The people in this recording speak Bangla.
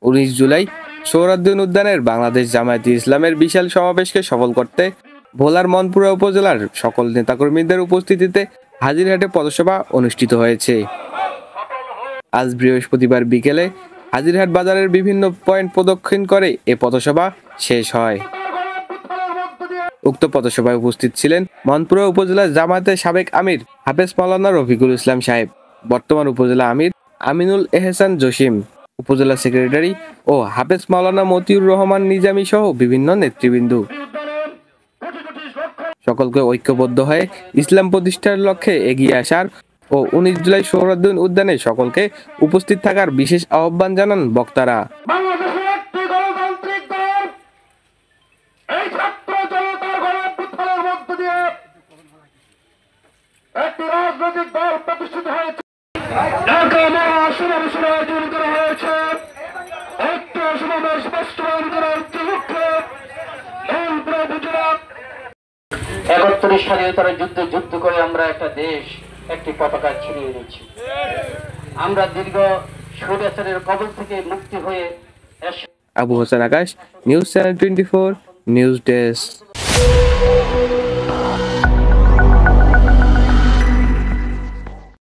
19 জুলাই সোহরাওয়ার্দী উদ্যানের বাংলাদেশ জামায়াতে ইসলামের বিশাল সমাবেশকে সফল করতে ভোলার মনপুরা উপজেলার সকল নেতাকর্মীদের উপস্থিতিতে হাজিরহাটে পথসভা অনুষ্ঠিত হয়েছে। আজ বৃহস্পতিবার বিকেলে হাজিরহাট বাজারের বিভিন্ন পয়েন্ট প্রদক্ষিণ করে এ পথসভা শেষ হয়। উক্ত পথসভায় উপস্থিত ছিলেন মনপুরা উপজেলা জামায়াতের সাবেক আমির হাফেজ মাওলানা রফিকুল ইসলাম সাহেব, বর্তমান উপজেলা আমির আমিনুল এহসান জসিম, উপজেলা সেক্রেটারি ও হাফেজ মাওলানা মতিউর রহমান নিজামী সহ বিভিন্ন নেতৃবৃন্দ। সকলকে ঐক্যবদ্ধ হয়ে ইসলাম প্রতিষ্ঠার লক্ষ্যে এগিয়ে আসার ও 19 জুলাই সোহরাওয়ার্দী উদ্যানে সকলকে উপস্থিত থাকার বিশেষ আহ্বান জানান বক্তারা। স্বাধীনতার যুদ্ধ করে আমরা একটা দেশ, একটি পতাকা ছিনিয়ে নিচ্ছি। আমরা দীর্ঘ স্বৈরাচারের কবল থেকে মুক্তি হয়ে আবু হোসেন আকাশ, নিউজ চ্যানেল 24, নিউজ ডেস্ক।